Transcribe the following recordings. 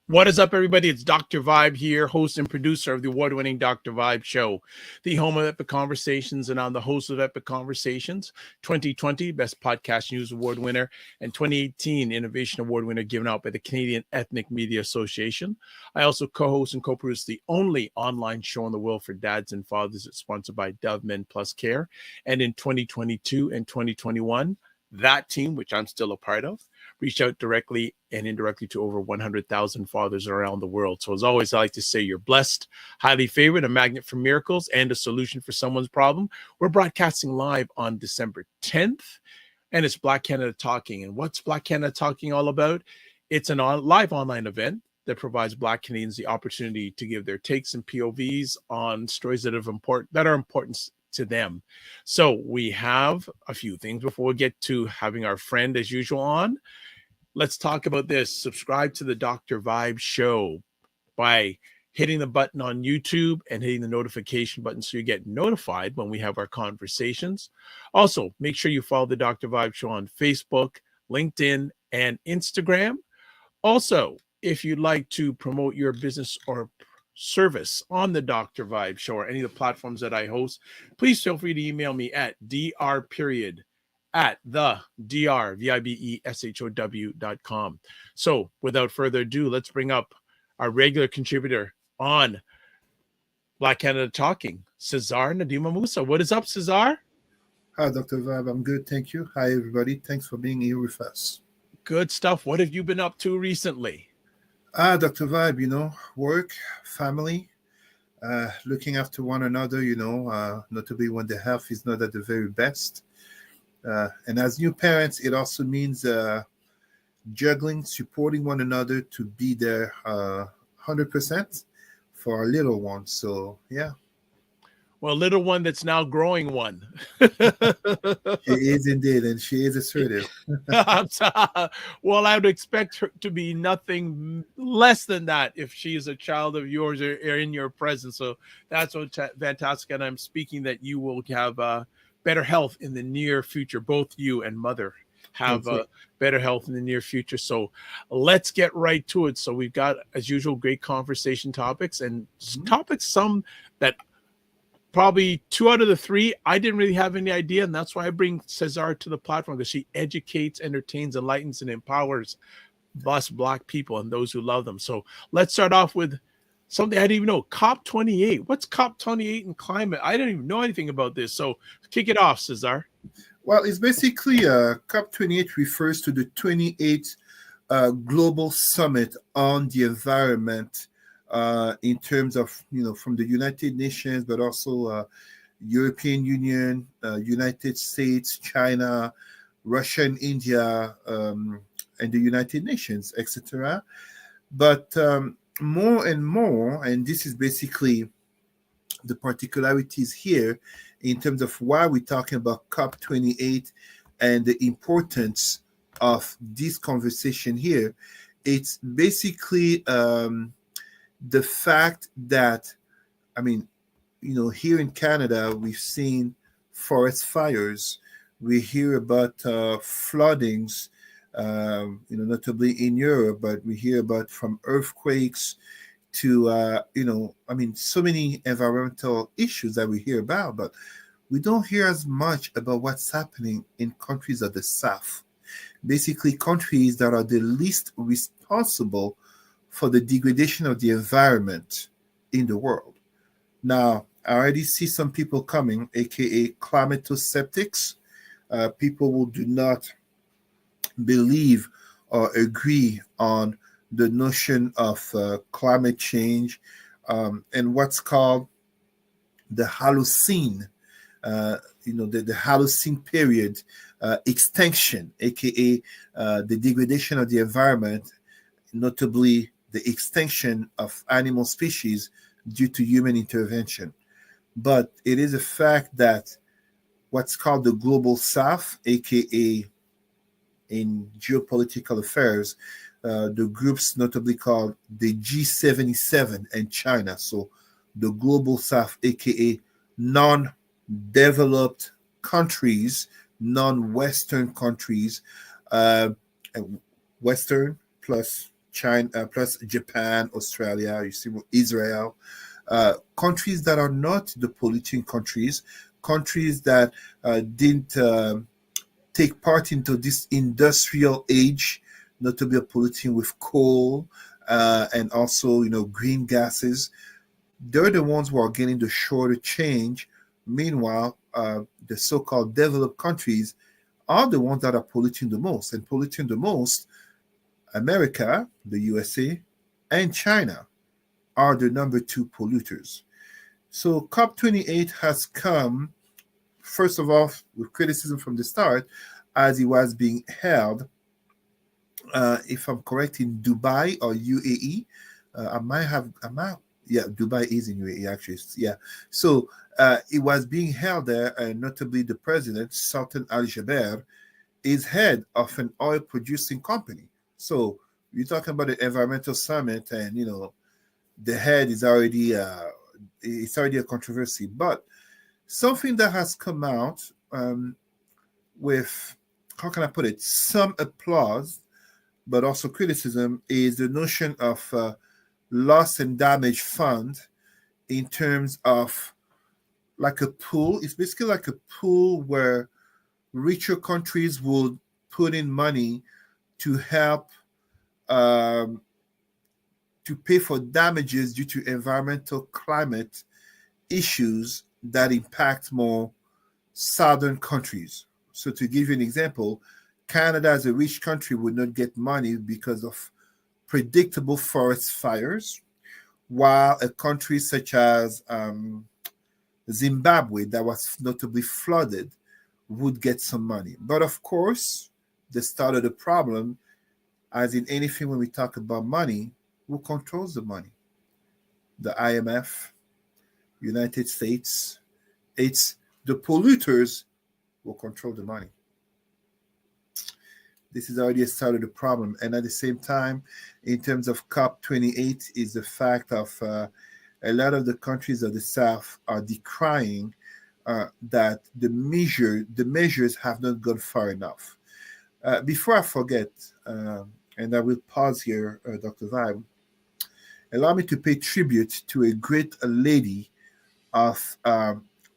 What is up, everybody? It's Dr. Vibe here, host and producer of the award-winning Dr. Vibe Show, the home of Epic Conversations, and I'm the host of Epic Conversations, 2020 Best Podcast News Award winner, and 2018 Innovation Award winner given out by the Canadian Ethnic Media Association. I also co-host and co-produce the only online show in the world for dads and fathers. It's sponsored by Dove Men Plus Care. And in 2022 and 2021, that team, which I'm still a part of, reached out directly and indirectly to over 100,000 fathers around the world. So as always, I like to say you're blessed, highly favored, a magnet for miracles, and a solution for someone's problem. We're broadcasting live on December 10th, and it's Black Canada Talking. And what's Black Canada Talking all about? It's an live online event that provides Black Canadians the opportunity to give their takes and POVs on stories that are important to them. So we have a few things before we get to having our friend as usual on. Let's talk about this. Subscribe to the Dr. Vibe Show by hitting the button on YouTube and hitting the notification button so you get notified when we have our conversations. Also, make sure you follow the Dr. Vibe Show on Facebook, LinkedIn, and Instagram. Also, if you'd like to promote your business or service on the Dr. Vibe Show or any of the platforms that I host, please feel free to email me at dr@thedrvibeshow.com. So without further ado, let's bring up our regular contributor on Black Canada Talking, Cesar Ndema-Moussa. What is up, Cesar? Hi, Dr. Vibe. I'm good. Thank you. Hi, everybody. Thanks for being here with us. Good stuff. What have you been up to recently? Dr. Vibe, work, family, looking after one another, notably when the health is not at the very best. And as new parents, it also means juggling, supporting one another to be there 100% for our little one. So, yeah. Well, little one that's now growing one. She is indeed, and she is assertive. Well, I would expect her to be nothing less than that if she is a child of yours or in your presence. So that's fantastic. And I'm speaking that you will have better health in the near future. Both you and mother have better health in the near future. So let's get right to it. So we've got, as usual, great conversation topics and topics, some that probably 2 out of the 3 I didn't really have any idea, and that's why I bring Cesar to the platform, because she educates, entertains, enlightens, and empowers us Black people and those who love them. So let's start off with something I didn't even know. COP28. What's COP28 in climate? I didn't even know anything about this. So kick it off, Cesar. Well, it's basically COP28 refers to the 28th Global Summit on the Environment, in terms of, from the United Nations, but also European Union, United States, China, Russia and India, and the United Nations, etc. But more and more, and this is basically the particularities here in terms of why we're talking about COP28 and the importance of this conversation here. It's basically the fact that, here in Canada, we've seen forest fires. We hear about floodings, notably in Europe, but we hear about from earthquakes to, so many environmental issues that we hear about, but we don't hear as much about what's happening in countries of the South. Basically, countries that are the least responsible for the degradation of the environment in the world. Now, I already see some people coming, aka climato-skeptics, people who do not believe or agree on the notion of climate change and what's called the Holocene, the Holocene period extinction, aka the degradation of the environment, notably the extinction of animal species due to human intervention. But it is a fact that what's called the Global South, aka in geopolitical affairs, the groups notably called the G77 and China, so the Global South, aka non-developed countries, non-Western countries, Western plus China, plus Japan, Australia, you see Israel, countries that are not the polluting countries, countries that didn't take part into this industrial age, not to be polluting with coal and also green gases. They're the ones who are getting the shorter change. Meanwhile, the so-called developed countries are the ones that are polluting the most, and polluting the most. America, the USA, and China are the number two polluters. So COP28 has come, first of all, with criticism from the start, as it was being held, if I'm correct, in Dubai or UAE. Yeah, Dubai is in UAE actually. Yeah. So it was being held there, and notably the president, Sultan Al Jaber, is head of an oil producing company. So you're talking about the environmental summit, and the head is already it's already a controversy. But something that has come out with, how can I put it, some applause, but also criticism, is the notion of loss and damage fund, in terms of like a pool. It's basically like a pool where richer countries would put in money to help to pay for damages due to environmental climate issues that impact more southern countries. So to give you an example, Canada as a rich country would not get money because of predictable forest fires, while a country such as Zimbabwe, that was notably flooded, would get some money. But of course, the start of the problem, as in anything when we talk about money, who controls the money? The IMF, United States. It's the polluters who control the money. This is already a start of the problem. And at the same time, in terms of COP28, is the fact of a lot of the countries of the South are decrying that the measures have not gone far enough. Before I forget, and I will pause here, Dr. Vibe, allow me to pay tribute to a great lady of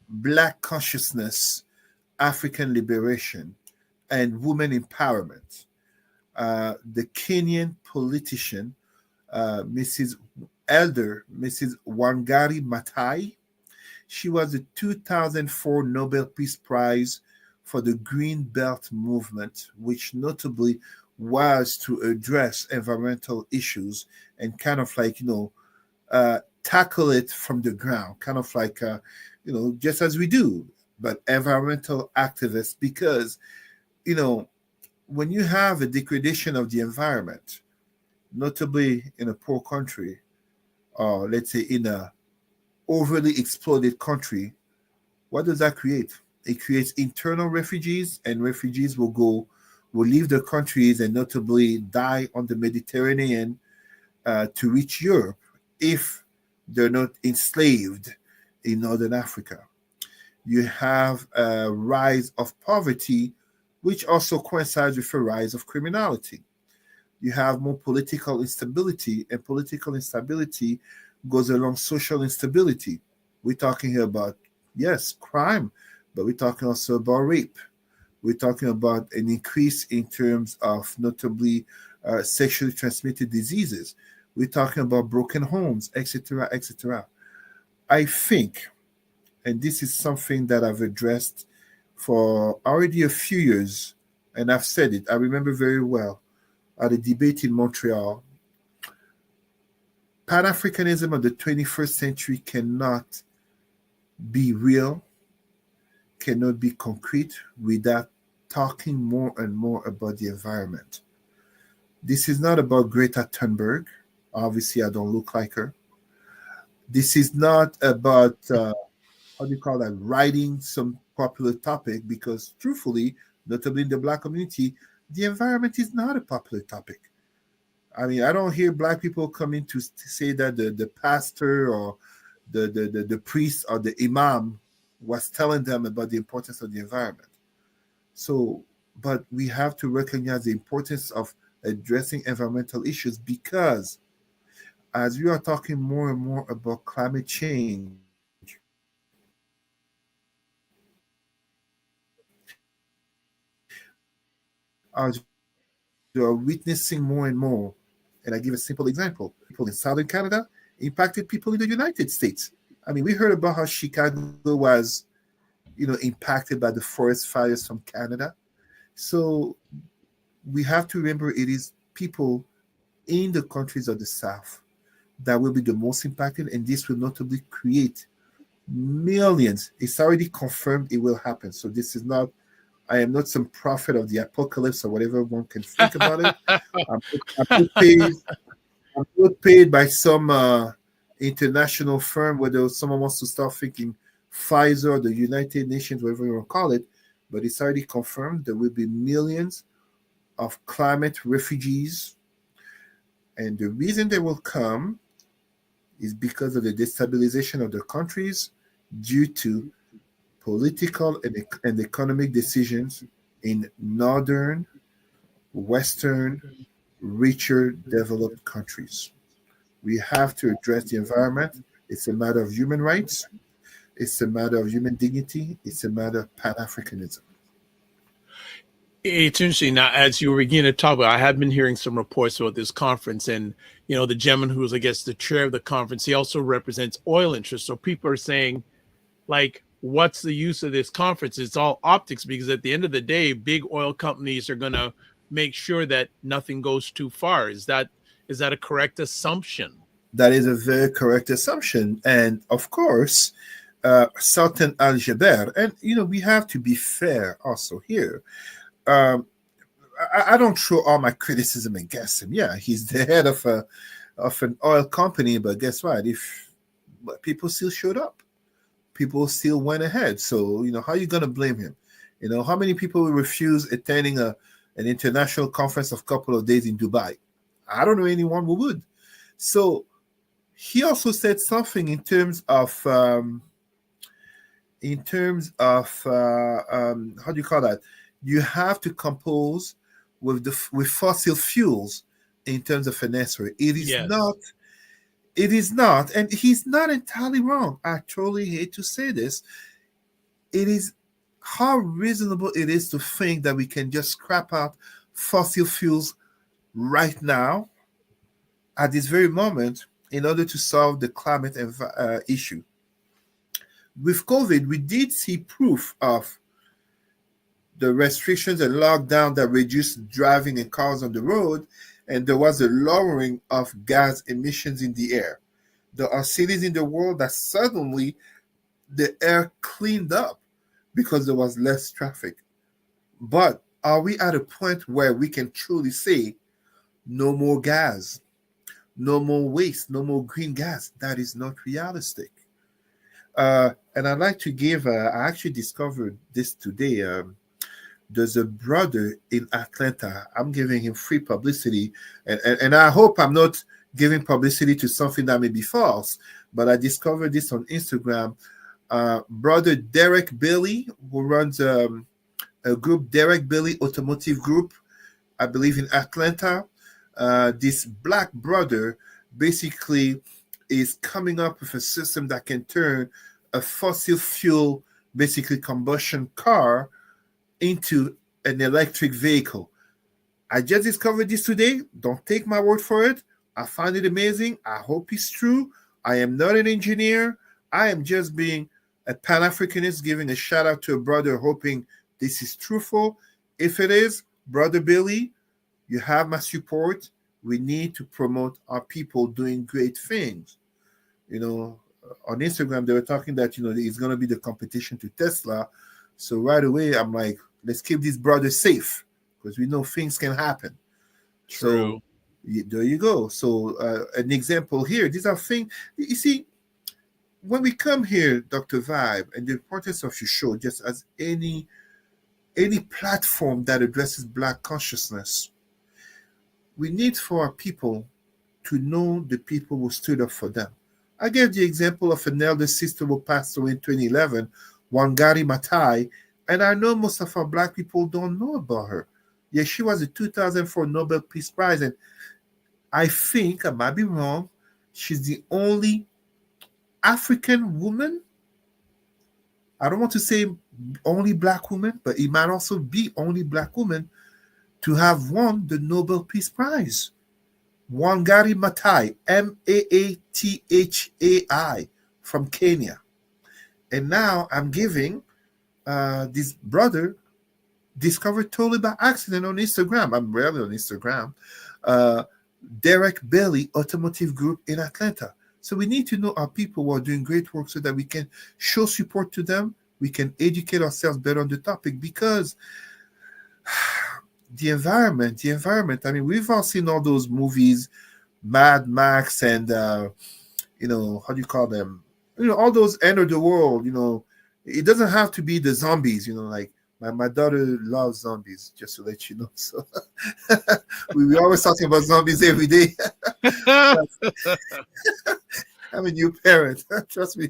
Black consciousness, African liberation, and women empowerment. The Kenyan politician, Mrs. Wangari Maathai. She was the 2004 Nobel Peace Prize for the Green Belt movement, which notably was to address environmental issues and kind of like, tackle it from the ground, kind of like, just as we do, but environmental activists, because, when you have a degradation of the environment, notably in a poor country, or let's say in a overly exploited country, what does that create? It creates internal refugees, and refugees will leave their countries and notably die on the Mediterranean to reach Europe if they're not enslaved in Northern Africa. You have a rise of poverty, which also coincides with a rise of criminality. You have more political instability, and political instability goes along social instability. We're talking here about, yes, crime, but we're talking also about rape. We're talking about an increase in terms of notably sexually transmitted diseases. We're talking about broken homes, etc., etc. I think, and this is something that I've addressed for already a few years, and I've said it, I remember very well, at a debate in Montreal, Pan-Africanism of the 21st century cannot be real, cannot be concrete without talking more and more about the environment. This is not about Greta Thunberg. Obviously, I don't look like her. This is not about, how do you call that, writing some popular topic, because truthfully, notably in the Black community, the environment is not a popular topic. I mean, I don't hear Black people coming to say that the pastor or the priest or the imam was telling them about the importance of the environment. So, but we have to recognize the importance of addressing environmental issues, because as we are talking more and more about climate change, as we are witnessing more and more, and I give a simple example, people in Southern Canada impacted people in the United States. I mean, we heard about how Chicago was, impacted by the forest fires from Canada. So we have to remember it is people in the countries of the South that will be the most impacted, and this will notably create millions. It's already confirmed it will happen. So this is not, I am not some prophet of the apocalypse or whatever one can think about it. I'm not paid. I'm not paid by some international firm, whether someone wants to start thinking Pfizer or the United Nations, whatever you want to call it. But it's already confirmed there will be millions of climate refugees. And the reason they will come is because of the destabilization of their countries due to political and economic decisions in northern, western, richer, developed countries. We have to address the environment. It's a matter of human rights. It's a matter of human dignity. It's a matter of Pan Africanism. It's interesting. Now, as you were beginning to talk about, I have been hearing some reports about this conference, and the gentleman who's, I guess, the chair of the conference, he also represents oil interests. So people are saying, like, what's the use of this conference? It's all optics, because at the end of the day, big oil companies are going to make sure that nothing goes too far. Is that a correct assumption? That is a very correct assumption. And of course, Sultan Al Jaber, and we have to be fair also here. Um, I don't throw all my criticism against him. Yeah, he's the head of an oil company, but guess what? But people still showed up, people still went ahead. So how are you gonna blame him? How many people will refuse attending an international conference of a couple of days in Dubai? I don't know anyone who would. So he also said something in terms of how do you call that? You have to compose with fossil fuels in terms of finesse. It is Yes. not. It is not, and he's not entirely wrong. I totally hate to say this. It is how reasonable it is to think that we can just scrap out fossil fuels right now at this very moment in order to solve the climate issue. With COVID, we did see proof of the restrictions and lockdown that reduced driving and cars on the road, and there was a lowering of gas emissions in the air. There are cities in the world that suddenly the air cleaned up because there was less traffic. But are we at a point where we can truly say no more gas, no more waste, no more green gas? That is not realistic. And I'd like to give, I actually discovered this today. There's a brother in Atlanta. I'm giving him free publicity. And I hope I'm not giving publicity to something that may be false, but I discovered this on Instagram. Brother Derek Bailey, who runs a group, Derek Bailey Automotive Group, I believe in Atlanta. This black brother basically is coming up with a system that can turn a fossil fuel, basically combustion car, into an electric vehicle. I just discovered this today. Don't take my word for it. I find it amazing. I hope it's true. I am not an engineer. I am just being a Pan Africanist, giving a shout out to a brother, hoping this is truthful. If it is, Brother Billy, you have my support. We need to promote our people doing great things. On Instagram, they were talking that, it's going to be the competition to Tesla. So right away, I'm like, let's keep these brothers safe because we know things can happen. True. So there you go. So an example here, these are things, you see, when we come here, Dr. Vibe, and the importance of your show, just as any platform that addresses Black consciousness, we need for our people to know the people who stood up for them. I gave the example of an elder sister who passed away in 2011, Wangari Maathai, and I know most of our Black people don't know about her. Yeah, she was a 2004 Nobel Peace Prize, and I think I might be wrong. She's the only African woman. I don't want to say only black woman, but it might also be only black woman to have won the Nobel Peace Prize. Wangari Maathai, Maathai, from Kenya. And now I'm giving this brother discovered totally by accident on Instagram. I'm rarely on Instagram. Derek Bailey Automotive Group in Atlanta. So we need to know our people who are doing great work so that we can show support to them. We can educate ourselves better on the topic, because the environment. I mean, we've all seen all those movies, Mad Max, and how do you call them? All those end of the world. It doesn't have to be the zombies. Like my daughter loves zombies. Just to let you know. So we always talking about zombies every day. I'm a new parent. Trust me.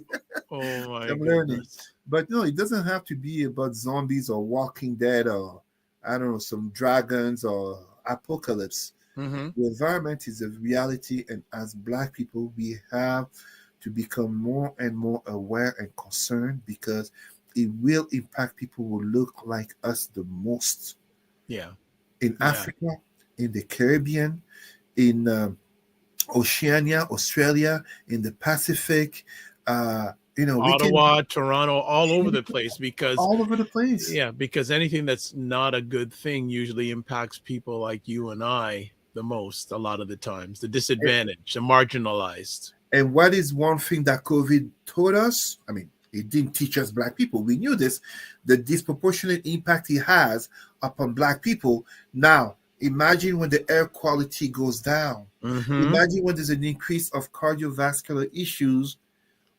Oh my I'm learning. goodness. But no, it doesn't have to be about zombies or Walking Dead or I don't know, some dragons or apocalypse. Mm-hmm. The environment is a reality, and as Black people, we have to become more and more aware and concerned, because it will impact people who look like us the most. Yeah. In Africa, in the Caribbean, in Oceania, Australia, in the Pacific, Ottawa, Toronto, all over the place, because all over the place. Yeah, because anything that's not a good thing usually impacts people like you and I the most a lot of the times. The disadvantaged, the marginalized. And what is one thing that COVID taught us? I mean, it didn't teach us Black people. We knew this, the disproportionate impact it has upon Black people. Now, imagine when the air quality goes down. Mm-hmm. Imagine when there's an increase of cardiovascular issues,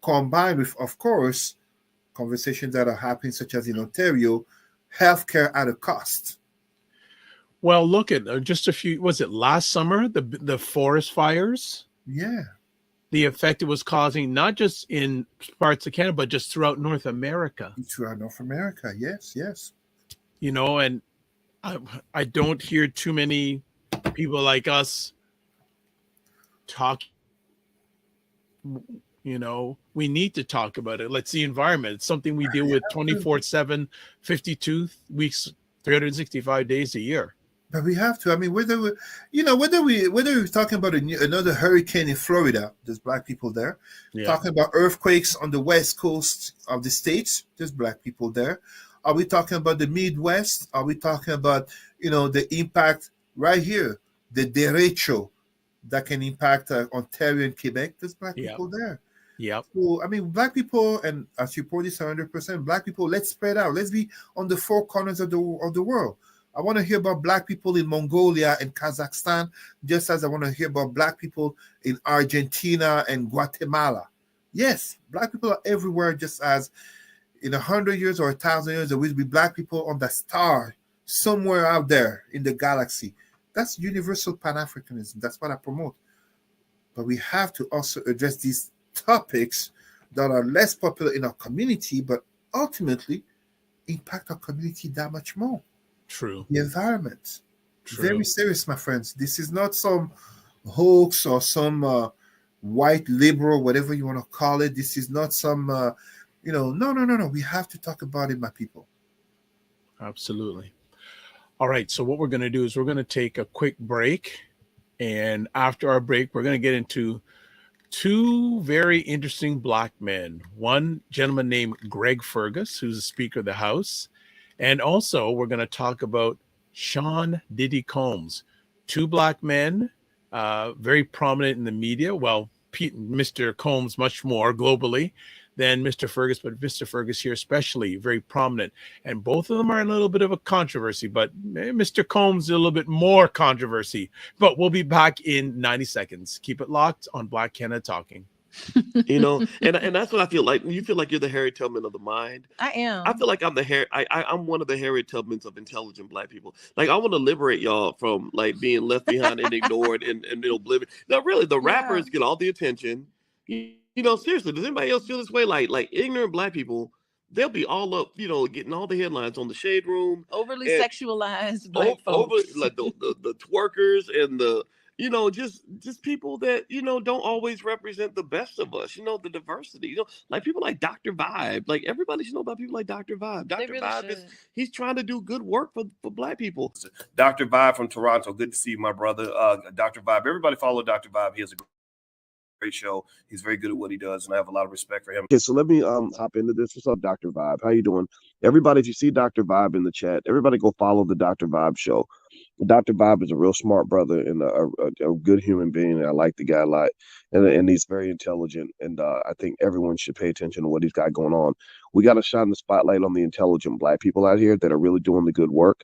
combined with, of course, conversations that are happening, such as in Ontario, healthcare at a cost. Well, look at just a few. Was it last summer, the forest fires? Yeah, the effect it was causing, not just in parts of Canada, but just throughout North America. Throughout North America, yes. And I don't hear too many people like us talk. We need to talk about it. Let's the environment. It's something we deal with 24/7, 52 weeks, 365 days a year. But we have to. I mean, whether we're talking about another hurricane in Florida, there's Black people there. Yeah. Talking about earthquakes on the west coast of the States, there's Black people there. Are we talking about the Midwest? Are we talking about the impact right here, the derecho that can impact Ontario and Quebec? There's Black people there. Yeah. So I mean, Black people, and I support this 100%. Black people, let's spread out. Let's be on the four corners of the world. I want to hear about Black people in Mongolia and Kazakhstan, just as I want to hear about Black people in Argentina and Guatemala. Yes, Black people are everywhere, just as in 100 years or 1,000 years, there will be Black people on the star somewhere out there in the galaxy. That's universal Pan-Africanism. That's what I promote. But we have to also address these topics that are less popular in our community, but ultimately impact our community that much more. True. The environment. True. Very serious, my friends. This is not some hoax or some white liberal, whatever you want to call it. This is not some, no. We have to talk about it, my people. Absolutely. All right. So what we're going to do is we're going to take a quick break. And after our break, we're going to get into two very interesting Black men. One gentleman named Greg Fergus, who's the Speaker of the House. And also, we're going to talk about Sean Diddy Combs, two Black men, very prominent in the media. Well, Mr. Combs much more globally than Mr. Fergus, but Mr. Fergus here especially very prominent. And both of them are in a little bit of a controversy, but Mr. Combs a little bit more controversy. But we'll be back in 90 seconds. Keep it locked on Black Canada Talking. And that's what I feel like. You feel like you're the Harriet Tubman of the mind. I am. I feel like I'm I'm one of the Harriet Tubmans of intelligent Black people. Like, I want to liberate y'all from like being left behind and ignored and oblivion. Now, really, the rappers get all the attention. Seriously, does anybody else feel this way? Like ignorant Black people, they'll be all up, getting all the headlines on the Shade Room, Overly and sexualized black over folks. like the twerkers and the just people that don't always represent the best of us. The diversity. Like people like Dr. Vibe. Like everybody should know about people like Dr. Vibe. They Dr. really Vibe should. he's trying to do good work for black people. Dr. Vibe from Toronto. Good to see you, my brother. Dr. Vibe. Everybody follow Dr. Vibe. He has a great show. He's very good at what he does, and I have a lot of respect for him. Okay, so let me hop into this. What's up, Dr. Vibe? How you doing? Everybody, if you see Dr. Vibe in the chat, everybody go follow the Dr. Vibe show. Dr. Vibe is a real smart brother and a good human being. I like the guy a lot, and he's very intelligent. And I think everyone should pay attention to what he's got going on. We got to shine the spotlight on the intelligent black people out here that are really doing the good work.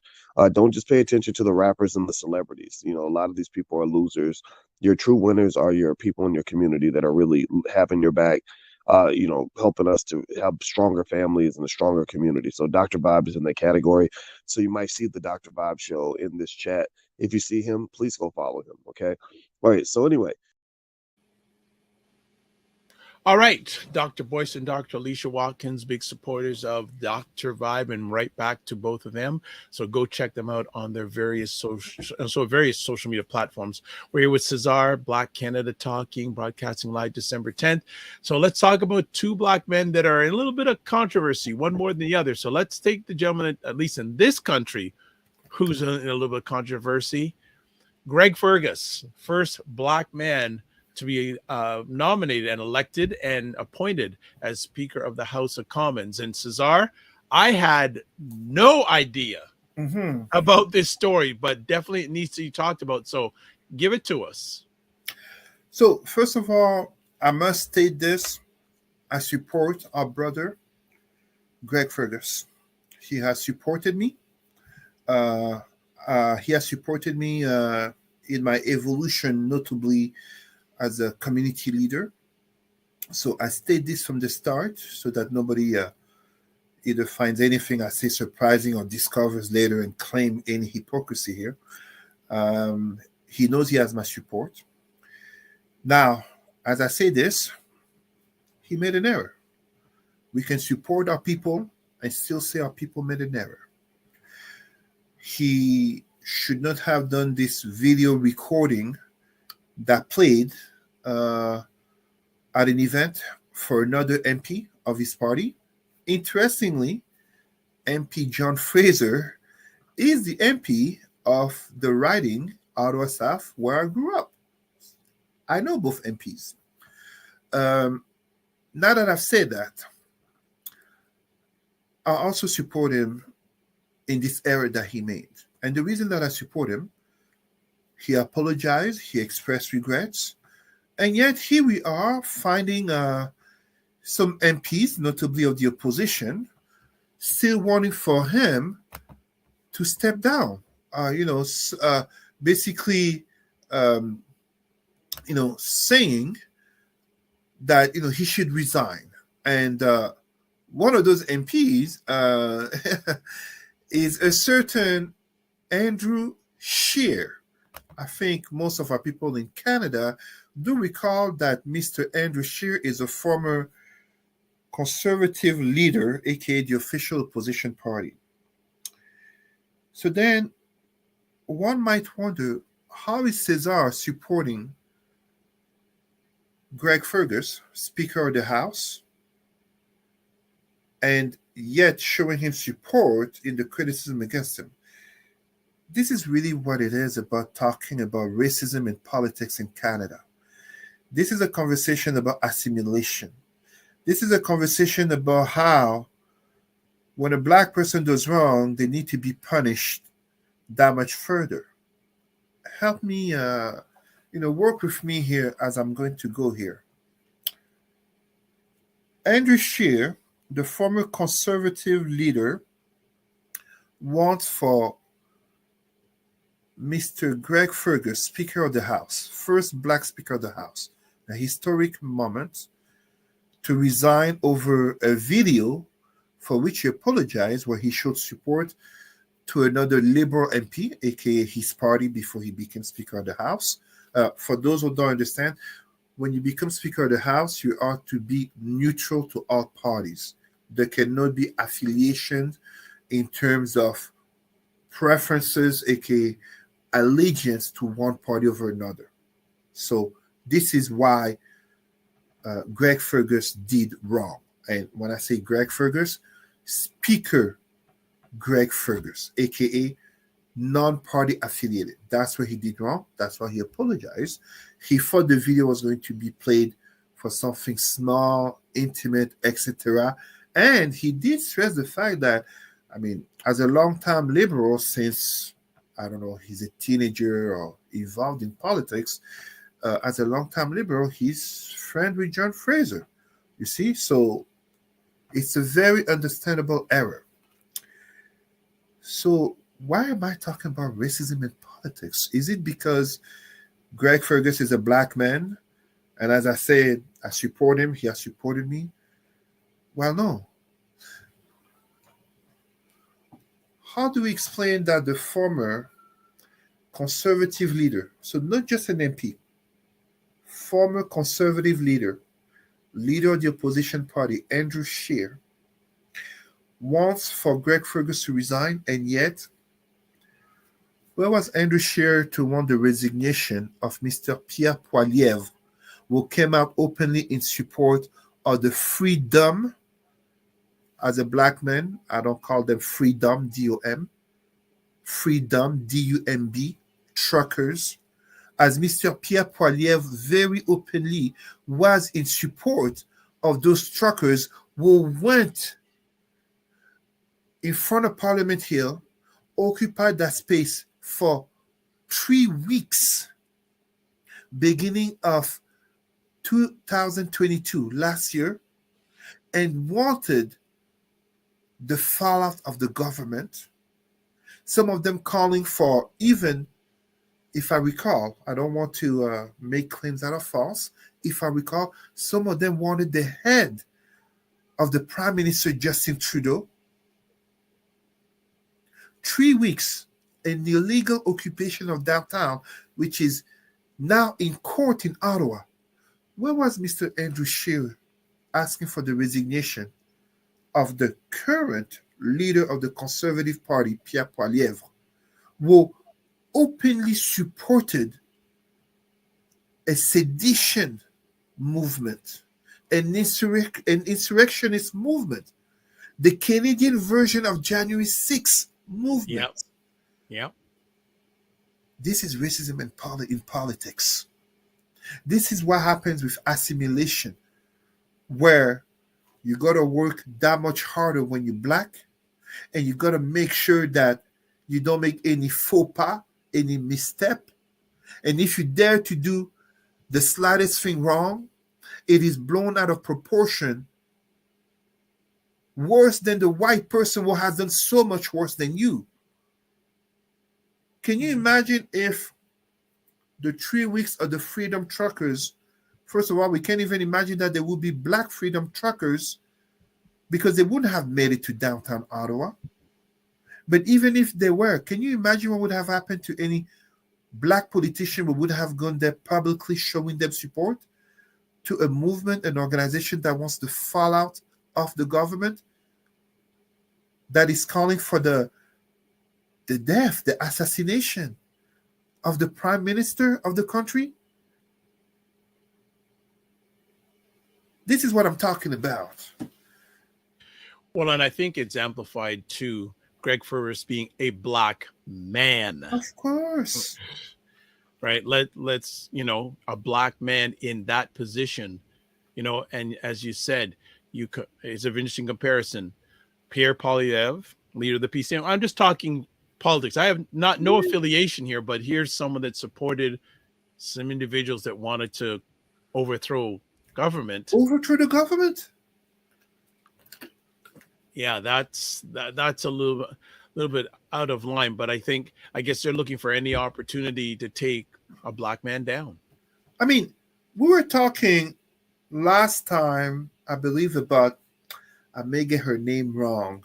Don't just pay attention to the rappers and the celebrities. A lot of these people are losers. Your true winners are your people in your community that are really having your back. Helping us to have stronger families and a stronger community. So Dr. Vibe is in that category. So you might see the Dr. Vibe show in this chat. If you see him, please go follow him. Okay. All right. So anyway. All right, Dr. Boyce and Dr. Alicia Watkins, big supporters of Dr. Vibe, and right back to both of them. So go check them out on their various social media platforms. We're here with Cesar, Black Canada Talking, broadcasting live December 10th. So let's talk about two black men that are in a little bit of controversy, one more than the other. So let's take the gentleman, at least in this country, who's in a little bit of controversy. Greg Fergus, first black man to be nominated and elected and appointed as Speaker of the House of Commons. And Cesar, I had no idea about this story, but definitely it needs to be talked about. So give it to us. So first of all, I must state this. I support our brother, Greg Fergus. He has supported me. He has supported me in my evolution, notably as a community leader. So I state this from the start so that nobody either finds anything I say surprising or discovers later and claim any hypocrisy here. He knows he has my support. Now, as I say this, he made an error. We can support our people and still say our people made an error. He should not have done this video recording that played at an event for another MP of his party. Interestingly, MP John Fraser is the MP of the riding Ottawa South where I grew up. I know both MPs. Now that I've said that, I also support him in this error that he made. And the reason that I support him, he apologized, he expressed regrets, and yet here we are finding some MPs, notably of the opposition, still wanting for him to step down. Basically, saying that he should resign. And one of those MPs is a certain Andrew Scheer. I think most of our people in Canada do recall that Mr. Andrew Scheer is a former conservative leader, aka the official opposition party. So then one might wonder, how is Cesar supporting Greg Fergus, Speaker of the House, and yet showing him support in the criticism against him? This is really what it is about talking about racism in politics in Canada. This is a conversation about assimilation. This is a conversation about how when a black person does wrong, they need to be punished that much further. Help me, work with me here as I'm going to go here. Andrew Scheer, the former conservative leader, wants for Mr. Greg Fergus, Speaker of the House, first black Speaker of the House, a historic moment, to resign over a video for which he apologized, where he showed support to another Liberal MP, aka his party, before he became Speaker of the House. For those who don't understand, when you become Speaker of the House, you are to be neutral to all parties. There cannot be affiliation in terms of preferences, aka allegiance to one party over another. So this is why Greg Fergus did wrong. And when I say Greg Fergus, Speaker Greg Fergus, aka non-party affiliated. That's where he did wrong. That's why he apologized. He thought the video was going to be played for something small, intimate, etc. And he did stress the fact that, I mean, as a long-time liberal, since, I don't know, he's a teenager or involved in politics, as a long-time liberal, he's friend with John Fraser. You see? So it's a very understandable error. So why am I talking about racism in politics? Is it because Greg Fergus is a black man? And as I said, I support him. He has supported me. Well, no. How do we explain that the former conservative leader, so not just an MP, former conservative leader of the opposition party, Andrew Scheer, wants for Greg Fergus to resign, and yet, where was Andrew Scheer to want the resignation of Mr. Pierre Poilievre, who came out openly in support of the freedom, as a black man, I don't call them freedom, D-O-M, freedom, D-U-M-B, truckers, as Mr. Pierre Poilievre very openly was in support of those truckers who went in front of Parliament Hill, occupied that space for 3 weeks, beginning of 2022, last year, and wanted the fallout of the government. Some of them calling for, even, if I recall, I don't want to make claims that are false. If I recall, some of them wanted the head of the Prime Minister Justin Trudeau. 3 weeks, an illegal occupation of downtown, which is now in court in Ottawa. Where was Mr. Andrew Scheer asking for the resignation of the current leader of the Conservative Party, Pierre Poilievre, who openly supported a sedition movement, an insurrectionist movement, the Canadian version of January 6th movement? Yeah. This is racism in politics. This is what happens with assimilation, where you got to work that much harder when you're black, and you got to make sure that you don't make any faux pas, any misstep. And if you dare to do the slightest thing wrong, it is blown out of proportion, worse than the white person who has done so much worse than you. Can you imagine if the 3 weeks of the Freedom Truckers, first of all, we can't even imagine that there would be black Freedom Truckers, because they wouldn't have made it to downtown Ottawa. But even if they were, can you imagine what would have happened to any black politician who would have gone there publicly showing them support to a movement, an organization that wants the fallout of the government, that is calling for the death, the assassination of the Prime Minister of the country? This is what I'm talking about. Well, and I think it's amplified too, Greg Fergus being a black man. Of course. Right? Let's, a black man in that position, and as you said, it's an interesting comparison. Pierre Poilievre, leader of the PCM. I'm just talking politics. I have no affiliation here, but here's someone that supported some individuals that wanted to overthrow government. Overthrow the government? Yeah, that's a little bit out of line, but I guess they're looking for any opportunity to take a black man down. I mean, we were talking last time, I believe, about, I may get her name wrong,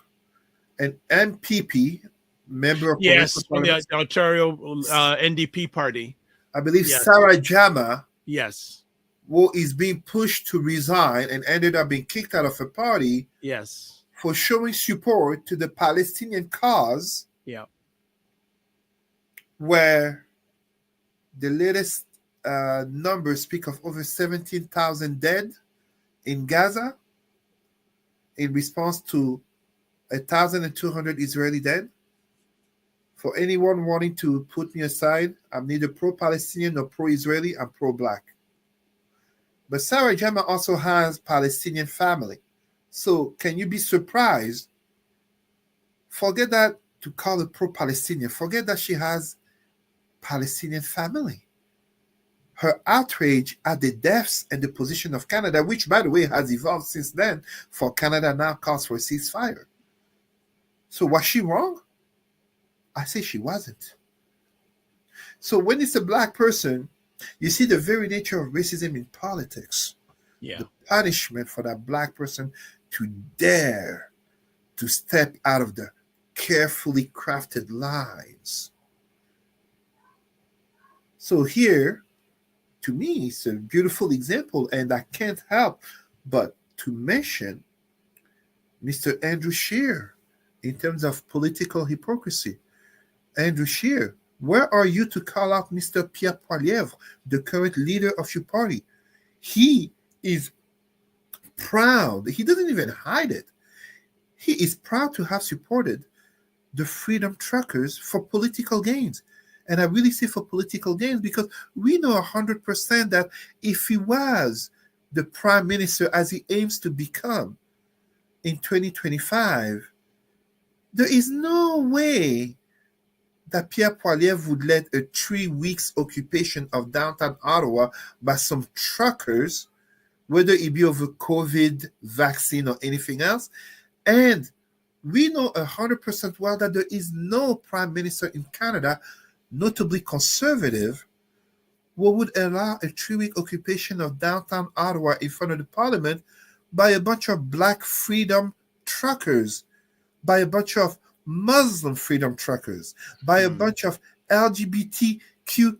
an MPP, member of from the Ontario NDP party. I believe, yes. Sarah Jama. Yes. Who is being pushed to resign and ended up being kicked out of a party. Yes. for showing support to the Palestinian cause, Yeah. where the latest numbers speak of over 17,000 dead in Gaza in response to 1,200 Israeli dead. For anyone wanting to put me aside, I'm neither pro-Palestinian nor pro-Israeli. I'm pro-black. But Sarah Jama also has Palestinian family. So can you be surprised? Forget that to call her pro-Palestinian. Forget that she has Palestinian family. Her outrage at the deaths and the position of Canada, which by the way has evolved since then, for Canada now calls for a ceasefire. So was she wrong? I say she wasn't. So when it's a black person, you see the very nature of racism in politics. Yeah. The punishment for that black person to dare to step out of the carefully crafted lines. So here, to me, it's a beautiful example, and I can't help but to mention Mr. Andrew Scheer in terms of political hypocrisy. Andrew Scheer, where are you to call out Mr. Pierre Poilievre, the current leader of your party? He is proud. He doesn't even hide it. He is proud to have supported the Freedom Truckers for political gains. And I really say for political gains because we know 100% that if he was the prime minister as he aims to become in 2025, there is no way that Pierre Poilievre would let a 3 weeks occupation of downtown Ottawa by some truckers, whether it be over COVID, vaccine, or anything else. And we know 100% well that there is no prime minister in Canada, notably conservative, who would allow a 3-week occupation of downtown Ottawa in front of the parliament by a bunch of black freedom truckers, by a bunch of Muslim freedom truckers, by a bunch of LGBTQ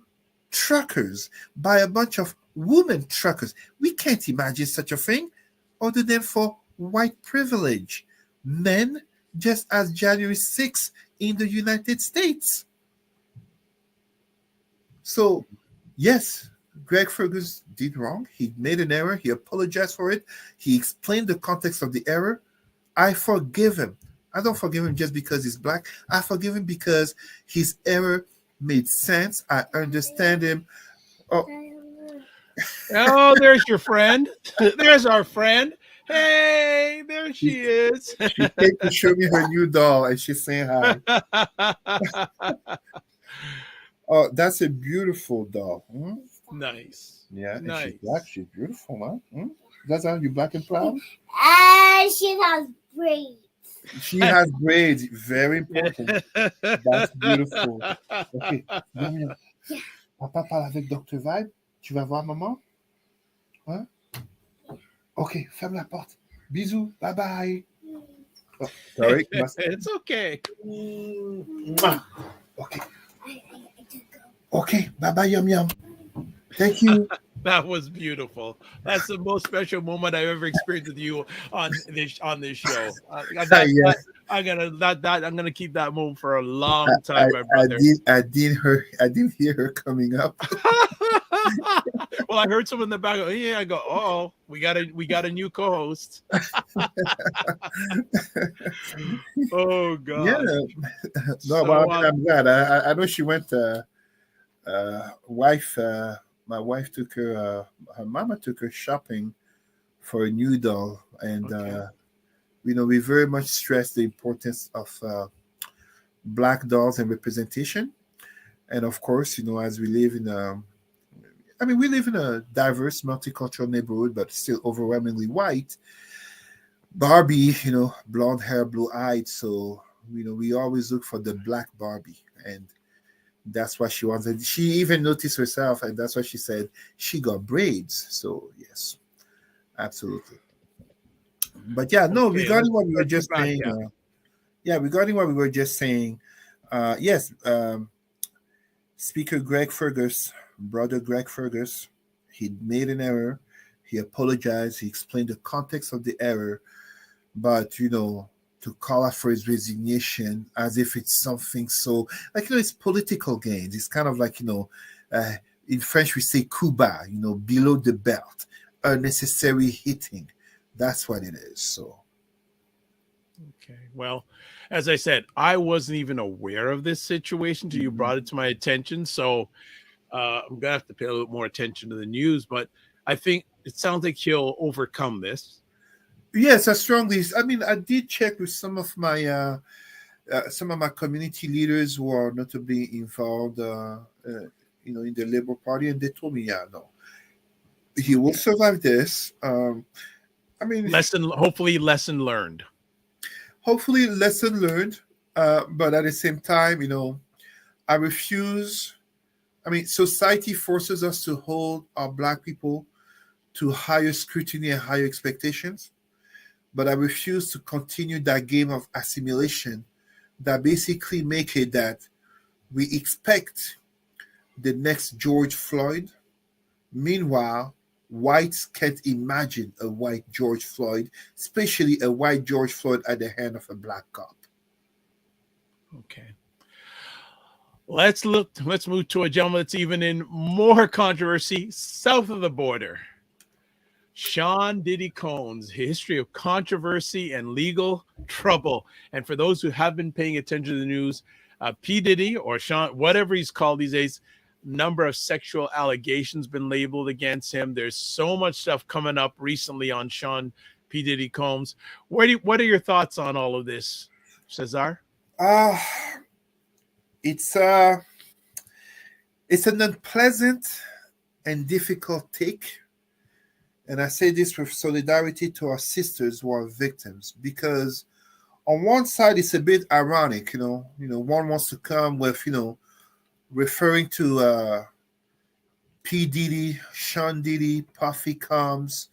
truckers, by a bunch of women truckers. We can't imagine such a thing other than for white privilege. Men, just as January 6th in the United States. So, yes, Greg Fergus did wrong. He made an error. He apologized for it. He explained the context of the error. I forgive him. I don't forgive him just because he's black. I forgive him because his error made sense. I understand him. Oh, there's your friend. There's our friend. Hey, there she is. She came to show me her new doll, and she's saying hi. Oh, that's a beautiful doll. Hmm? Nice. Yeah, and Nice. she's black. She's beautiful, man. Hmm? That's how you black and proud? She has braids. She has braids. Very important. That's beautiful. Ok. Viens. Papa parle avec Dr. Vibe. Tu vas voir maman? Hein? Ok, ferme la porte. Bisous. Bye bye. Oh, sorry. It's okay. Okay. Okay. Bye bye, yum yum. Thank you. That was beautiful. That's the most special moment I've ever experienced with you on this show. Yes. I'm gonna keep that moment for a long time, my brother. I didn't hear her coming up. Well, I heard someone in the back. Yeah, I go. Oh, we got a new co-host. Oh God. Yeah. No, So, but I'm glad. I know she went. My wife took her. Her mama took her shopping for a new doll, and Okay. we very much stress the importance of black dolls and representation. And of course, as we live we live in a diverse, multicultural neighborhood, but still overwhelmingly white. Barbie, blonde hair, blue-eyed, so we always look for the black Barbie, and that's what she wanted. She even noticed herself, and that's what she said. She got braids. So yes, absolutely. But yeah, no. Okay, Regarding what we were let's just get back, saying, regarding what we were just saying, yes. Speaker Greg Fergus, brother Greg Fergus, he made an error. He apologized. He explained the context of the error. But to call out for his resignation as if it's something so, like, it's political gains. It's kind of like, in French we say coup bas, below the belt, unnecessary hitting. That's what it is. So. Okay. Well, as I said, I wasn't even aware of this situation until you brought it to my attention. So I'm gonna have to pay a little more attention to the news. But I think it sounds like he'll overcome this. Yes, I strongly. I mean, I did check with some of my community leaders who are notably involved, in the Labour Party, and they told me, yeah, no, he will survive this. I mean, hopefully lesson learned. Hopefully, lesson learned. But at the same time, I refuse. I mean, society forces us to hold our Black people to higher scrutiny and higher expectations. But I refuse to continue that game of assimilation that basically make it that we expect the next George Floyd. Meanwhile, whites can't imagine a white George Floyd, especially a white George Floyd at the hand of a Black cop. Okay. Let's move to a gentleman that's even in more controversy south of the border. Sean Diddy Combs, history of controversy and legal trouble. And for those who have been paying attention to the news, P. Diddy, or Sean, whatever he's called these days, number of sexual allegations been labeled against him. There's so much stuff coming up recently on Sean P. Diddy Combs. What are your thoughts on all of this, Cesar? It's an unpleasant and difficult take. And I say this with solidarity to our sisters who are victims, because on one side it's a bit ironic, one wants to come with, referring to P. Diddy, Sean Diddy, Puffy Combs,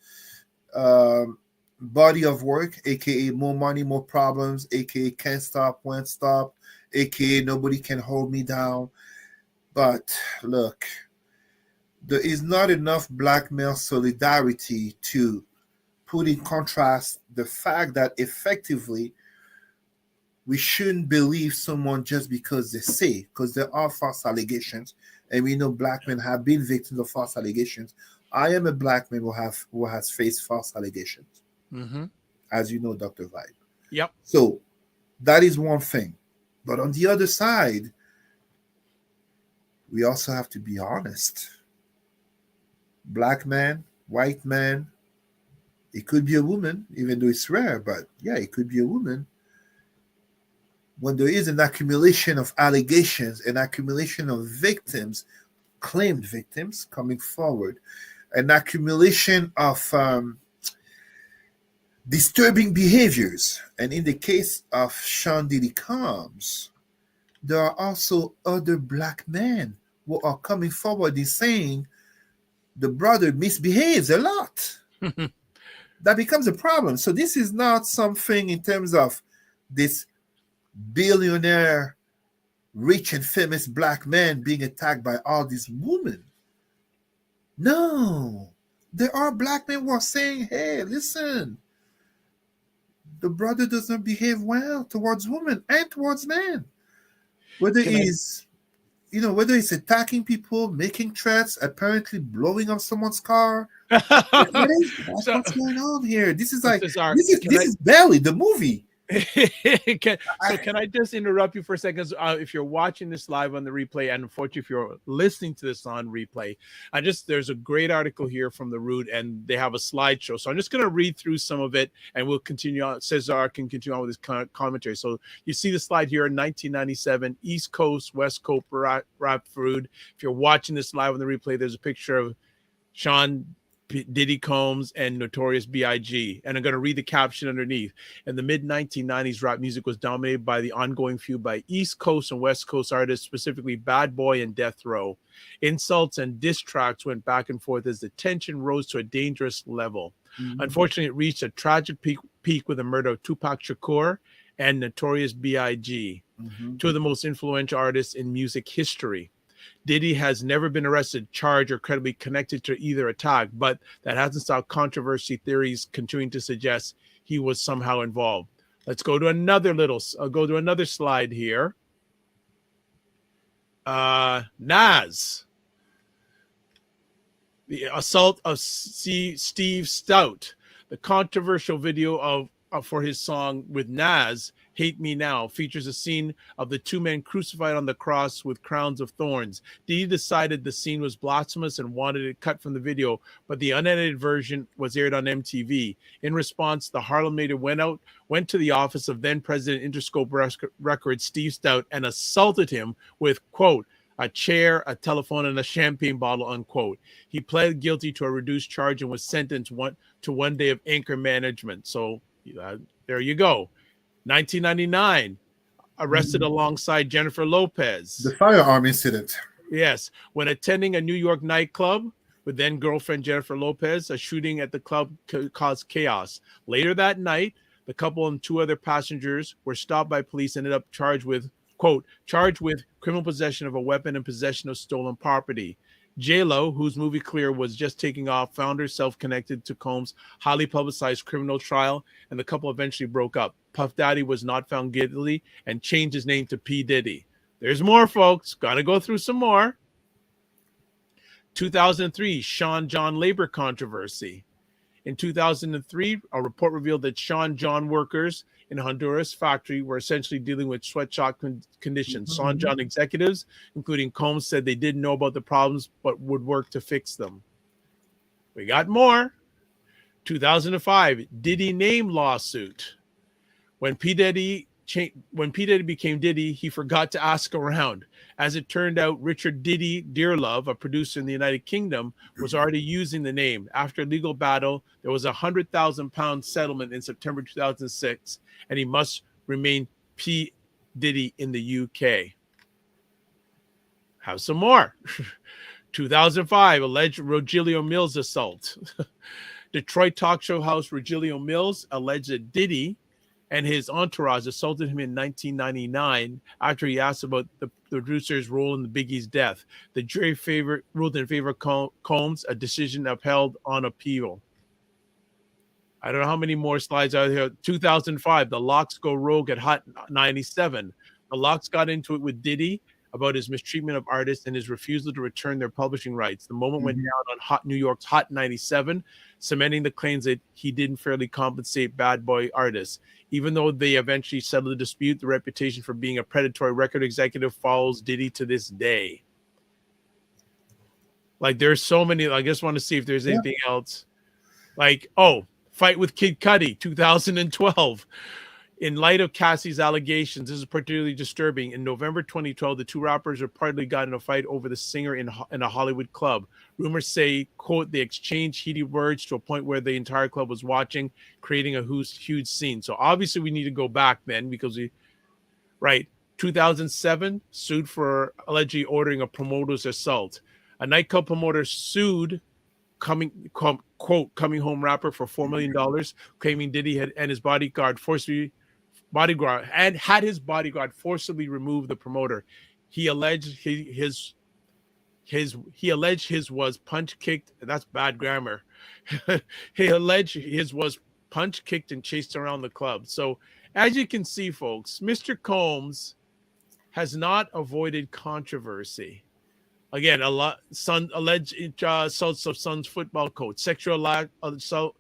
body of work, aka More Money, More Problems, aka Can't Stop, Won't Stop, aka Nobody Can Hold Me Down. But look, there is not enough Black male solidarity to put in contrast the fact that effectively we shouldn't believe someone just because they say, because there are false allegations, and we know Black men have been victims of false allegations. I am a Black man who has faced false allegations, as you know, Dr. Vibe. Yep. So that is one thing. But on the other side, we also have to be honest. Black man, white man, it could be a woman, even though it's rare, but yeah, it could be a woman. When there is an accumulation of allegations, an accumulation of victims, claimed victims coming forward, an accumulation of disturbing behaviors, and in the case of Sean Diddy Combs, there are also other Black men who are coming forward and saying the brother misbehaves a lot. That becomes a problem. So this is not something in terms of this billionaire, rich and famous Black man being attacked by all these women. No, there are Black men who are saying, hey, listen, the brother does not behave well towards women and towards men. Whether it's attacking people, making threats, apparently blowing up someone's car. What's going on here? This is like, this is barely the movie. Can I just interrupt you for a second? If you're watching this live on the replay, and unfortunately if you're listening to this on replay, there's a great article here from The Root, and they have a slideshow, so I'm just going to read through some of it, and we'll continue on. Cesar can continue on with his commentary. So you see the slide here in 1997, East Coast, West Coast rap food. If you're watching this live on the replay, there's a picture of Sean Diddy Combs and Notorious B.I.G. And I'm going to read the caption underneath. In the mid-1990s, rap music was dominated by the ongoing feud by East Coast and West Coast artists, specifically Bad Boy and Death Row. Insults and diss tracks went back and forth as the tension rose to a dangerous level. Unfortunately, it reached a tragic peak with the murder of Tupac Shakur and Notorious B.I.G., two of the most influential artists in music history. Diddy has never been arrested, charged, or credibly connected to either attack, but that hasn't stopped controversy theories continuing to suggest he was somehow involved. Let's go to another go to another slide here. Nas. The assault of Steve Stout. The controversial video for his song with Nas, Hate Me Now, features a scene of the two men crucified on the cross with crowns of thorns. Diddy decided the scene was blasphemous and wanted it cut from the video, but the unedited version was aired on MTV. In response, the Harlem Native went to the office of then President Interscope Records, Steve Stout, and assaulted him with, quote, a chair, a telephone, and a champagne bottle, unquote. He pled guilty to a reduced charge and was sentenced to 1 day of anchor management. So there you go. 1999, arrested alongside Jennifer Lopez. The firearm incident. Yes, when attending a New York nightclub with then girlfriend Jennifer Lopez, a shooting at the club caused chaos. Later that night, the couple and two other passengers were stopped by police and ended up charged with, quote, charged with criminal possession of a weapon and possession of stolen property. J-Lo, whose movie Clear was just taking off, found herself connected to Combs' highly publicized criminal trial, and the couple eventually broke up. Puff Daddy was not found guilty and changed his name to P. Diddy. There's more, folks. Gotta go through some more. 2003, Sean John labor controversy. In 2003, a report revealed that Sean John workers in a Honduras factory were essentially dealing with sweatshop conditions. Sean John executives, including Combs, said they didn't know about the problems but would work to fix them. We got more. 2005, Diddy name lawsuit. When P. Diddy became Diddy, he forgot to ask around. As it turned out, Richard Diddy Dearlove, a producer in the United Kingdom, was already using the name. After a legal battle, there was a £100,000 settlement in September 2006, and he must remain P. Diddy in the UK. Have some more. 2005, alleged Rogelio Mills assault. Detroit talk show host Rogelio Mills alleged that Diddy and his entourage assaulted him in 1999 after he asked about the producer's role in the Biggie's death. The jury ruled in favor of Combs, a decision upheld on appeal. I don't know how many more slides are here. 2005, the Locks go rogue at Hot 97. The Locks got into it with Diddy about his mistreatment of artists and his refusal to return their publishing rights. The moment went down on New York's Hot 97, cementing the claims that he didn't fairly compensate bad boy artists. Even though they eventually settled the dispute, the reputation for being a predatory record executive follows Diddy to this day. Like, there's so many. I just want to see if there's anything else. Like, fight with Kid Cudi, 2012. In light of Cassie's allegations, this is particularly disturbing. In November 2012, the two rappers reportedly got in a fight over the singer in a Hollywood club. Rumors say, quote, they exchanged heated words to a point where the entire club was watching, creating a huge scene. So obviously we need to go back then because 2007, sued for allegedly ordering a promoter's assault. A nightclub promoter sued coming home rapper for $4 million, claiming Diddy had his bodyguard forcibly remove the promoter. He alleged his was punch kicked. That's bad grammar. He alleged his was punch kicked and chased around the club. So as you can see, folks, Mr. Combs has not avoided controversy. Again, alleged assaults of son's football coach, sexual assault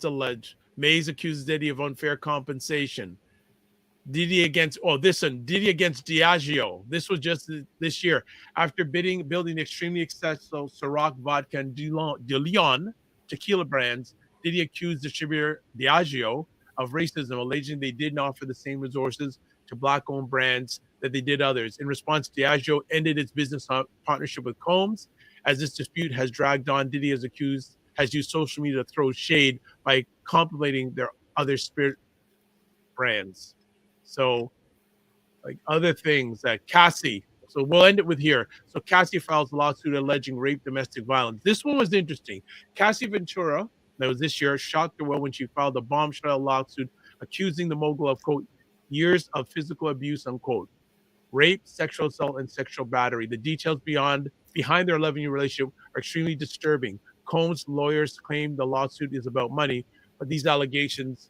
alleged. Mays accuses Diddy of unfair compensation. Diddy against Diageo. This was just this year. After building extremely successful Ciroc vodka and De Leon tequila brands, Diddy accused distributor Diageo of racism, alleging they didn't offer the same resources to Black-owned brands that they did others. In response, Diageo ended its business partnership with Combs. As this dispute has dragged on, Diddy has used social media to throw shade by complimenting their other spirit brands. So, like other things that Cassie. So we'll end it with here. So Cassie files a lawsuit alleging rape, domestic violence. This one was interesting. Cassie Ventura, that was this year, shocked the world when she filed a bombshell lawsuit accusing the mogul of, quote, years of physical abuse, unquote, rape, sexual assault, and sexual battery. The details behind their 11-year relationship are extremely disturbing. Combs' lawyers claim the lawsuit is about money, but these allegations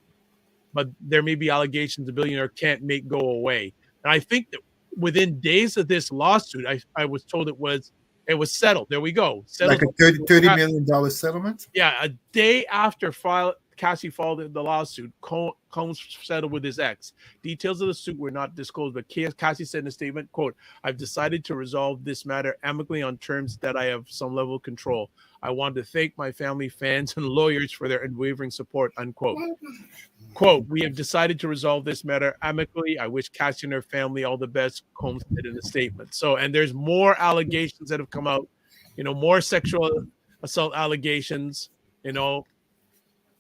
but there may be allegations the billionaire can't make go away. And I think that within days of this lawsuit, I was told it was settled. There we go. Like Settled. a $30 million settlement? Yeah, a day after Cassie filed the lawsuit, Combs settled with his ex. Details of the suit were not disclosed, but Cassie said in a statement, quote, "I've decided to resolve this matter amicably on terms that I have some level of control. I want to thank my family, fans, and lawyers for their unwavering support," unquote. Quote, "We have decided to resolve this matter amicably. I wish Cassie and her family all the best," Combs said in a statement. So, and there's more allegations that have come out, more sexual assault allegations,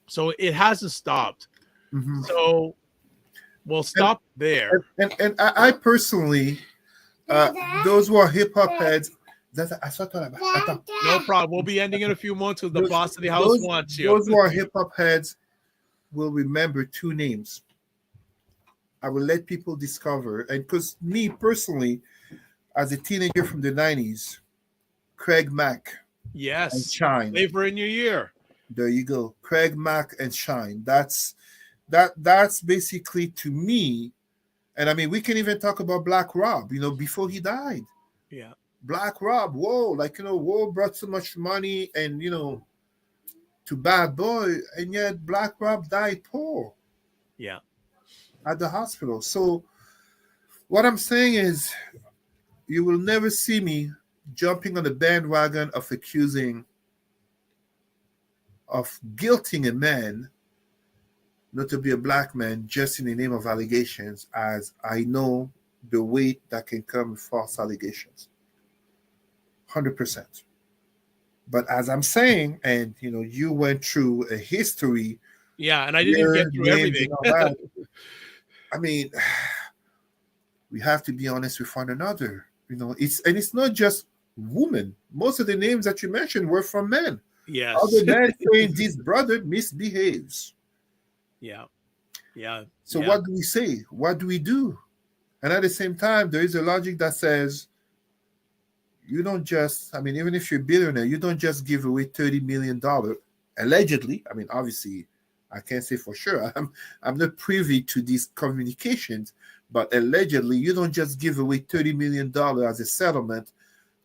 so it hasn't stopped. Mhm. So we'll stop there. And I personally, those who are hip hop heads, No problem. We'll be ending in a few months because the boss of the house wants you. Those who are hip hop heads will remember two names. I will let people discover, and because me personally, as a teenager from the 90s, Craig Mack and Yes. Shine. Flavor in your ear. There you go. Craig Mack and Shine. That's basically, to me, and I mean, we can even talk about Black Rob, before he died. Yeah. Black Rob, whoa, whoa, brought so much money and, to Bad Boy, and yet Black Rob died poor. Yeah. At the hospital. So what I'm saying is, you will never see me jumping on the bandwagon of guilting a man not to be a black man just in the name of allegations, as I know the weight that can come with false allegations. 100%. But as I'm saying, and you went through a history. Yeah, and I didn't even get through everything. I mean, we have to be honest with one another. It's not just women. Most of the names that you mentioned were from men. Yes. Other men saying this brother misbehaves. Yeah. Yeah. So yeah. what do we say? What do we do? And at the same time, there is a logic that says you don't just, even if you're a billionaire, you don't just give away $30 million, allegedly. Obviously, I can't say for sure. I'm not privy to these communications, but allegedly, you don't just give away $30 million as a settlement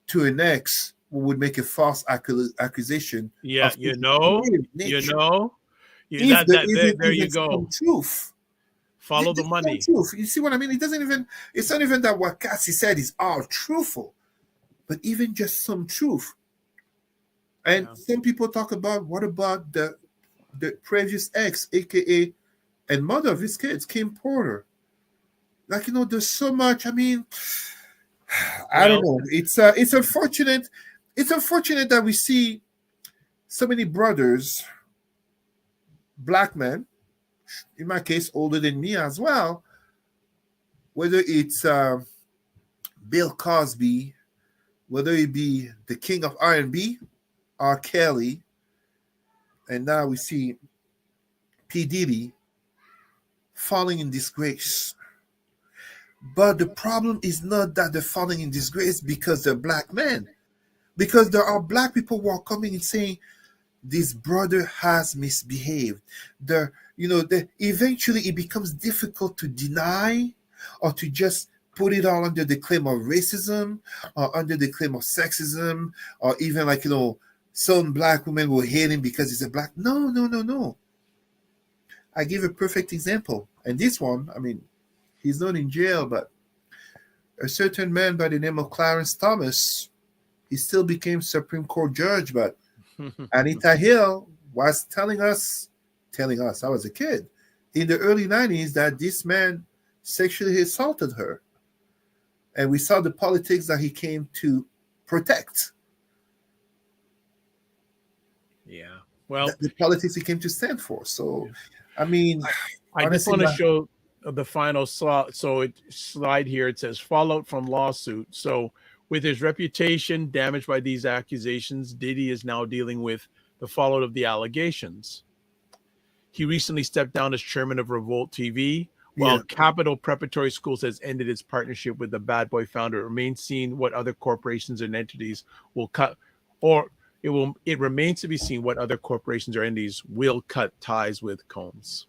to an ex who would make a false accusation. Yeah, there you go. Truth. Follow the money. Truth. You see what I mean? It's not even that what Cassie said is all truthful, but even just some truth. And some people talk about, what about the previous ex, aka and mother of his kids, Kim Porter? There's so much. I don't know. It's unfortunate. It's unfortunate that we see so many brothers, black men, in my case, older than me as well, whether it's Bill Cosby, whether it be the king of R&B, R. Kelly, and now we see P. Diddy falling in disgrace. But the problem is not that they're falling in disgrace because they're black men, because there are black people who are coming and saying, this brother has misbehaved. Eventually it becomes difficult to deny or to just put it all under the claim of racism or under the claim of sexism, or even some black women will hate him because he's a black. No. I give a perfect example. And this one, he's not in jail, but a certain man by the name of Clarence Thomas, he still became Supreme Court judge, but Anita Hill was telling us, I was a kid, in the early 90s that this man sexually assaulted her. And we saw the politics that he came to protect. Yeah. Well, the politics he came to stand for. So, I just want to show the final slide. So slide here, it says fallout from lawsuit. So with his reputation damaged by these accusations, Diddy is now dealing with the fallout of the allegations. He recently stepped down as chairman of Revolt TV, while Capital Preparatory Schools has ended its partnership with the Bad Boy founder. It remains seen what other corporations and entities will cut, or it remains to be seen what other corporations or entities will cut ties with Combs.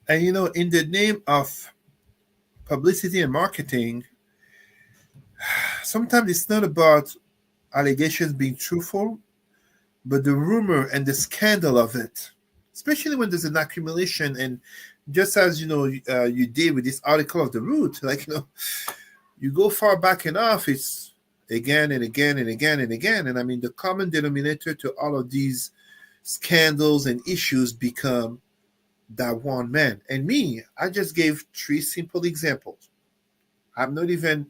And in the name of publicity and marketing, sometimes it's not about allegations being truthful, but the rumor and the scandal of it, especially when there's an accumulation. And just as you did with this article of the Root, like you go far back enough, it's again and again and again and again. And I mean, the common denominator to all of these scandals and issues become that one man. And me, I just gave 3 simple examples. I'm not even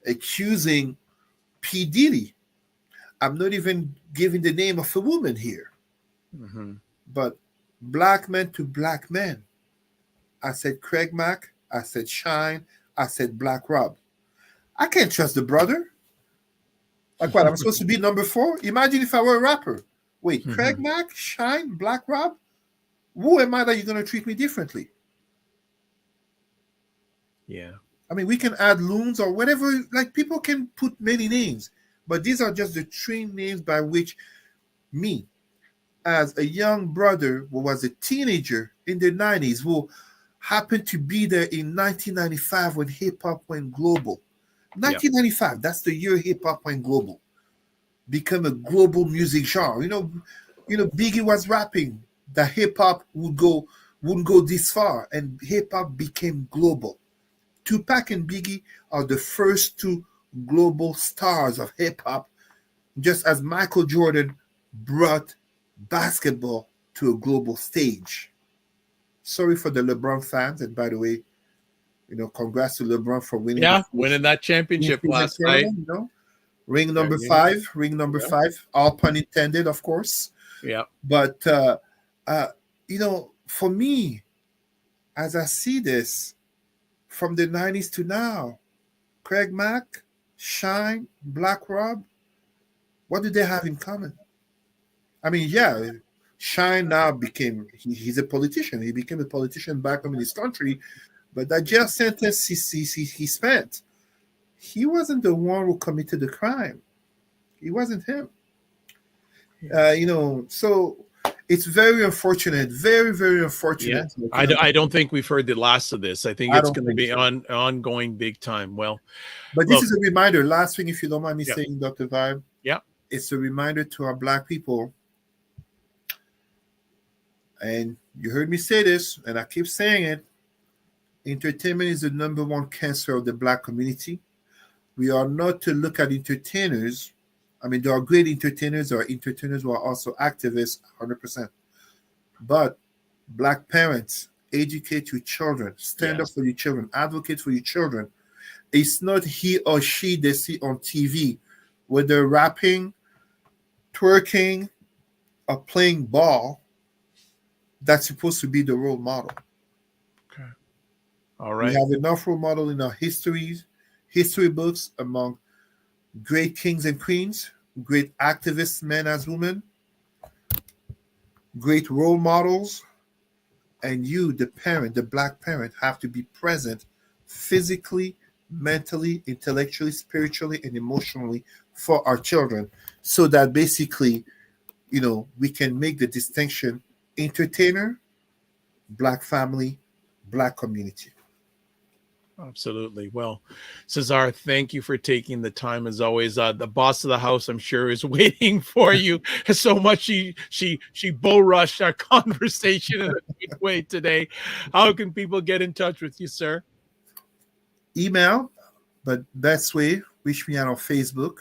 accusing P. Diddy. I'm not even giving the name of a woman here. Mm-hmm. But black men to black men. I said Craig Mack. I said Shine. I said Black Rob. I can't trust the brother. Like what? I'm supposed to be number 4? Imagine if I were a rapper. Wait, Craig Mack, Shine, Black Rob? Who am I that you're going to treat me differently? Yeah. I mean, we can add loons or whatever. Like, people can put many names. But these are just the 3 names by which me, as a young brother who was a teenager in the 90s, who happened to be there in 1995 when hip-hop went global. 1995, that's the year hip-hop went global. Become a global music genre. Biggie was rapping that hip-hop wouldn't go this far, and hip-hop became global. Tupac and Biggie are the first 2 global stars of hip-hop, just as Michael Jordan brought basketball to a global stage. Sorry for the LeBron fans, and by the way, congrats to LeBron for winning. Winning that championship last night. Ring number 5, all pun intended, of course. Yeah. But for me, as I see this from the 90s to now, Craig Mack, Shine, Black Rob, what do they have in common? I mean, yeah, Shine now he's a politician. He became a politician back home in his country, but that jail sentence he spent, he wasn't the one who committed the crime. It wasn't him. So it's very unfortunate, very, very unfortunate. Yeah. I don't think we've heard the last of this. I think it's going to be ongoing big time. Well, but this is a reminder. Last thing, if you don't mind me Yeah. saying, Dr. Vibe. Yeah. It's a reminder to our Black people. And you heard me say this, and I keep saying it. Entertainment is the number 1 cancer of the Black community. We are not to look at entertainers. I mean, there are great entertainers. There are entertainers who are also activists, 100%. But Black parents, educate your children. Stand up for your children. Advocate for your children. It's not he or she they see on TV, whether rapping, twerking, or playing ball, that's supposed to be the role model. Okay. All right. We have enough role model in our history books among great kings and queens, great activists, men as women, great role models, and you, the parent, the Black parent, have to be present physically, mentally, intellectually, spiritually, and emotionally for our children, so that basically, we can make the distinction: entertainer, Black family, Black community. Absolutely. Well, Cesar, thank you for taking the time as always. The boss of the house, I'm sure, is waiting for you so much. She bull rushed our conversation in a good way today. How can people get in touch with you, sir? Email, but best way, reach me out on Facebook,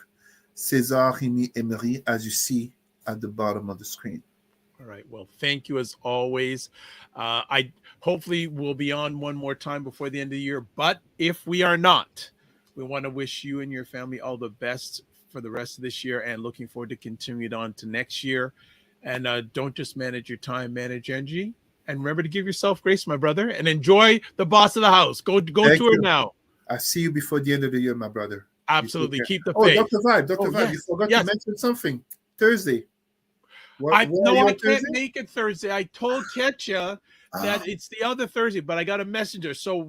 Cesar Ndema-Moussa, as you see at the bottom of the screen. All right. Well, thank you as always. I hopefully will be on one more time before the end of the year. But if we are not, we want to wish you and your family all the best for the rest of this year, and looking forward to continue it on to next year. And don't just manage your time, manage energy. And remember to give yourself grace, my brother, and enjoy the boss of the house. Go to her now. I see you before the end of the year, my brother. Absolutely. Keep the faith. Dr. Vibe, yes. You forgot to mention something. Thursday. I can't make it Thursday. I told Ketcha that it's the other Thursday, but I got a messenger. So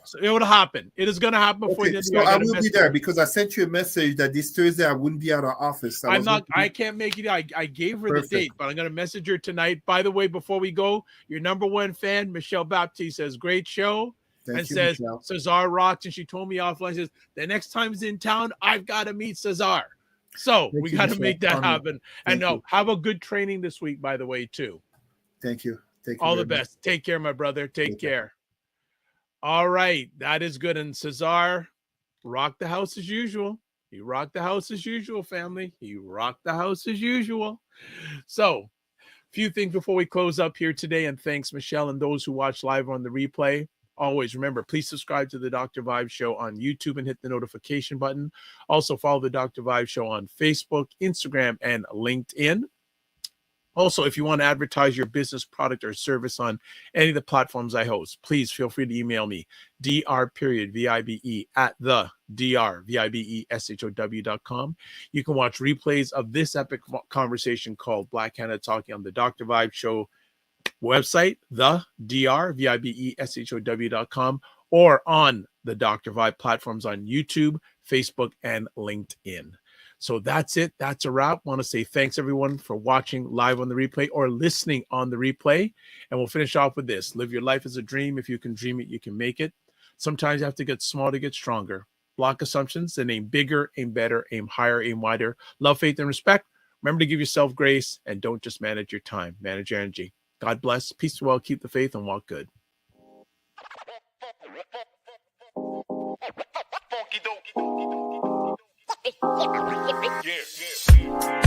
So, it will happen. It is going to happen before okay, the end of the so year. I got a will be messenger. there because I sent you a message that this Thursday I wouldn't be out of office. I'm not. I can't make it. I gave her Perfect. the date, but I'm going to message her tonight. By the way, before we go, your number one fan, Michelle Baptiste, says great show. Thank And you, says Michelle. Cesar rocks, and she told me offline, says the next time he's in town, I've got to meet Cesar. So Thank we you, got to Michelle. make that Honor. happen. Thank And no, you. have a good training this week, by the way, too. Thank you. Thank you. All the very much. best. Take care, my brother. Take Take care. care. All right, that is good. And Cesar rocked the house as usual. He rocked the house as usual, family. He rocked the house as usual. So, few things before we close up here today, and thanks Michelle and those who watch live on the replay. Always remember, please subscribe to the Dr. Vibe Show on YouTube and hit the notification button. Also follow the Dr. Vibe Show on Facebook, Instagram, and LinkedIn. Also, if you want to advertise your business, product, or service on any of the platforms I host, please feel free to email me, dr.vibe at the drvibeshow.com. You can watch replays of this epic conversation called Black Hannah Talking on the Dr. Vibe Show website, the drvibeshow.com, or on the Dr. Vibe platforms on YouTube, Facebook, and LinkedIn. So that's it. That's a wrap. Want to say thanks everyone for watching live on the replay or listening on the replay. And we'll finish off with this. Live your life as a dream. If you can dream it, you can make it. Sometimes you have to get small to get stronger. Block assumptions and aim bigger, aim better, aim higher, aim wider. Love, faith, and respect. Remember to give yourself grace and don't just manage your time. Manage your energy. God bless. Peace well. Keep the faith and walk good. Yeah.